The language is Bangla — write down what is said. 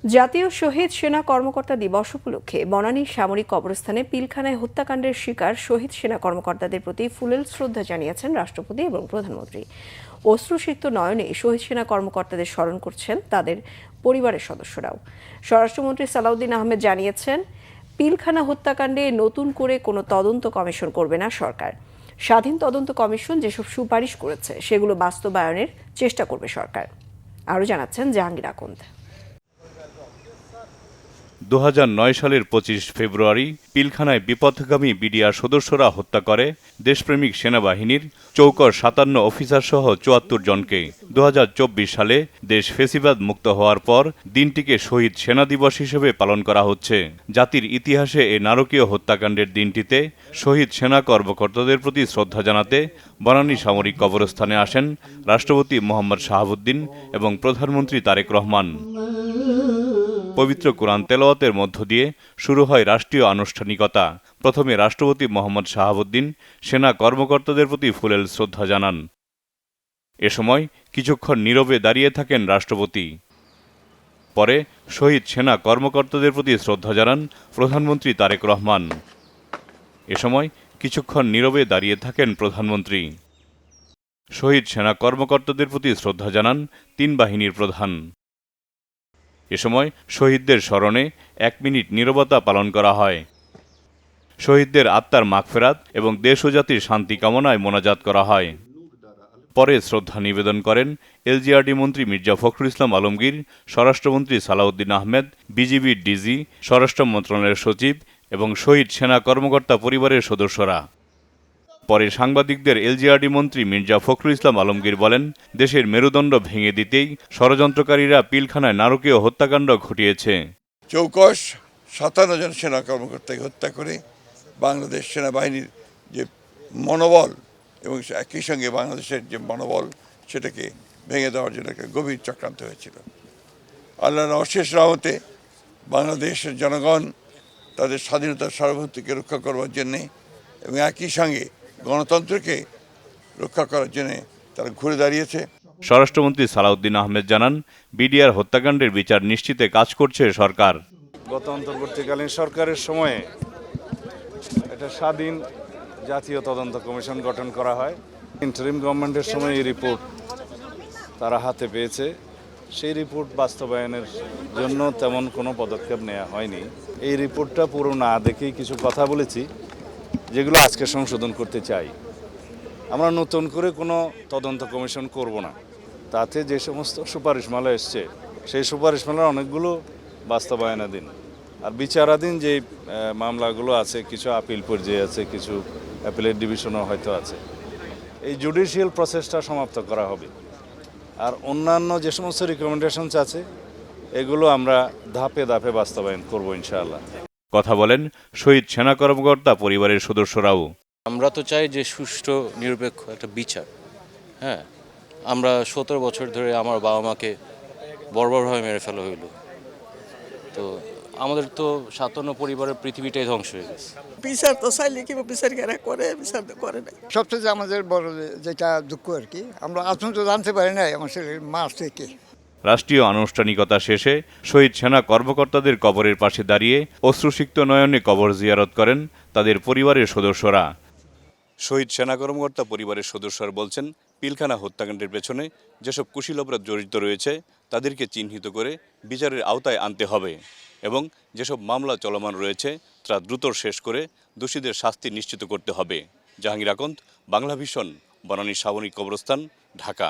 জাতীয় শহীদ সেনা কর্মকর্তা দিবস উপলক্ষে বনানী সামরিক কবরস্থানে পিলখানায় হত্যাকাণ্ডের শিকার শহীদ সেনা কর্মকর্তাদের প্রতি ফুলেল শ্রদ্ধা জানিয়েছেন রাষ্ট্রপতি এবং প্রধানমন্ত্রী। অশ্রুসিক্ত নয়নে শহীদ সেনা কর্মকর্তাদের স্মরণ করছেন তাদের পরিবারের সদস্যরাও। স্বরাষ্ট্রমন্ত্রী সালাউদ্দিন আহমেদ জানিয়েছেন, পিলখানা হত্যাকাণ্ডে নতুন করে কোনো তদন্ত কমিশন করবে না সরকার। স্বাধীন তদন্ত কমিশন যেসব সুপারিশ করেছে সেগুলো বাস্তবায়নের চেষ্টা করবে সরকার। আরও জানাচ্ছেন জাহাঙ্গীর আকন্দ। 2009 সালের 25 ফেব্রুয়ারি পিলখানায় বিপথগামী বিডিআর সদস্যরা হত্যা করে দেশপ্রেমিক সেনাবাহিনীর চৌকর 57 অফিসার সহ 74 জনকে। 2024 সালে দেশ ফেসিবাদ মুক্ত হওয়ার পর দিনটিকে শহীদ সেনা দিবস হিসেবে পালন করা হচ্ছে। জাতির ইতিহাসে এই নারকীয় হত্যাকাণ্ডের দিনটিতে শহীদ সেনা কর্মকর্তাদের প্রতি শ্রদ্ধা জানাতে বনানী সামরিক কবরস্থানে আসেন রাষ্ট্রপতি মোহাম্মদ শাহাবুদ্দিন এবং প্রধানমন্ত্রী তারেক রহমান। পবিত্র কোরআন তেলাওয়াতের মধ্য দিয়ে শুরু হয় রাষ্ট্রীয় আনুষ্ঠানিকতা। প্রথমে রাষ্ট্রপতি মোহাম্মদ শাহাবুদ্দিন সেনা কর্মকর্তাদের প্রতি ফুলেল শ্রদ্ধা জানান। এ সময় কিছুক্ষণ নীরবে দাঁড়িয়ে থাকেন রাষ্ট্রপতি। পরে শহীদ সেনা কর্মকর্তাদের প্রতি শ্রদ্ধা জানান প্রধানমন্ত্রী তারেক রহমান। এ সময় কিছুক্ষণ নীরবে দাঁড়িয়ে থাকেন প্রধানমন্ত্রী। শহীদ সেনা কর্মকর্তাদের প্রতি শ্রদ্ধা জানান 3 বাহিনীর প্রধান। এ সময় শহীদদের স্মরণে 1 মিনিট নীরবতা পালন করা হয়। শহীদদের আত্মার মাগফেরাত এবং দেশ ও জাতির শান্তি কামনায় মোনাজাত করা হয়। পরে শ্রদ্ধা নিবেদন করেন এলজিআরডি মন্ত্রী মির্জা ফখরুল ইসলাম আলমগীর, স্বরাষ্ট্রমন্ত্রী সালাউদ্দিন আহমেদ, বিজিবির ডিজি, স্বরাষ্ট্র মন্ত্রণালয়ের সচিব এবং শহীদ সেনা কর্মকর্তা পরিবারের সদস্যরা। পরে সাংবাদিকদের এলজিআরডি মন্ত্রী মির্জা ফখরুল ইসলাম আলমগীর বলেন, দেশের মেরুদণ্ড ভেঙে দিতেই ষড়যন্ত্রকারীরা পিলখানায় নারকীয় হত্যাকাণ্ড ঘটিয়েছে। চৌকস 57 জন সেনা কর্মকর্তাকে হত্যা করে বাংলাদেশ সেনাবাহিনীর যে মনোবল এবং একই সঙ্গে বাংলাদেশের যে মনোবল সেটাকে ভেঙে দেওয়ার জন্য একটা গভীর চক্রান্ত হয়েছিল। আল্লাহর অশেষ রহমতে বাংলাদেশের জনগণ তাদের স্বাধীনতার সার্বভৌমত্বকে রক্ষা করবার জন্যে এবং একই সঙ্গে গণতন্ত্রকে রক্ষা করার জন্য তারা ঘুরে দাঁড়িয়েছে। স্বরাষ্ট্রমন্ত্রী সালাউদ্দিন আহমেদ জানান, বিডিআর হত্যাকাণ্ডের বিচার নিশ্চিতে কাজ করছে সরকার। গত অন্তর্বর্তীকালীন সরকারের সময়ে একটা স্বাধীন জাতীয় তদন্ত কমিশন গঠন করা হয়। ইন্টারিম গভর্নমেন্টের সময় এই রিপোর্ট তারা হাতে পেয়েছে। সেই রিপোর্ট বাস্তবায়নের জন্য তেমন কোনো পদক্ষেপ নেওয়া হয়নি। এই রিপোর্টটা পুরো না দেখেই কিছু কথা বলেছি যেগুলো আজকে সংশোধন করতে চাই। আমরা নতুন করে কোনো তদন্ত কমিশন করব না। তাতে যে সমস্ত সুপারিশমালা এসছে সেই সুপারিশমালার অনেকগুলো বাস্তবায়নাধীন, আর বিচারাধীন যে মামলাগুলো আছে কিছু আপিল পর্যায়ে আছে, কিছু অ্যাপিলেট ডিভিশনও হয়তো আছে। এই জুডিশিয়াল প্রসেসটা সমাপ্ত করা হবে। আর অন্যান্য যে সমস্ত রিকমেন্ডেশনস আছে এগুলো আমরা ধাপে ধাপে বাস্তবায়ন করব ইনশাআল্লাহ। কথা বলেন শহীদ সেনা কর্মকর্তা পরিবারের সদস্যরাও। আমরা তো চাই যে সুষ্ঠু নিরপেক্ষ একটা বিচার। হ্যাঁ, আমরা 17 বছর ধরে আমার বাবা মাকে বর্বরভাবে মেরে ফেলা হইল। তো আমাদের তো 57 পরিবারের পৃথিবীটাই ধ্বংস হয়ে গেছে। বিচার তো চাইলে কি বিচার কারা করে, বিচার তো করে না। সবচেয়ে আমাদের বড় যেটা দুঃখ আর কি, আমরা আজ তো জানতে পারি না আমার ছেলের মাস থেকে। রাষ্ট্রীয় আনুষ্ঠানিকতা শেষে শহীদ সেনা কর্মকর্তাদের কবরের পাশে দাঁড়িয়ে অশ্রুসিক্ত নয়নে কবর জিয়ারত করেন তাদের পরিবারের সদস্যরা। শহীদ সেনা কর্মকর্তা পরিবারের সদস্যরা বলছেন, পিলখানা হত্যাকাণ্ডের পেছনে যেসব কুশীল অপরাধ জড়িত রয়েছে তাদেরকে চিহ্নিত করে বিচারের আওতায় আনতে হবে এবং যেসব মামলা চলমান রয়েছে তা দ্রুত শেষ করে দোষীদের শাস্তি নিশ্চিত করতে হবে। জাহাঙ্গীর আকন্দ, বাংলা ভিশন, বনানী সামরিক কবরস্থান, ঢাকা।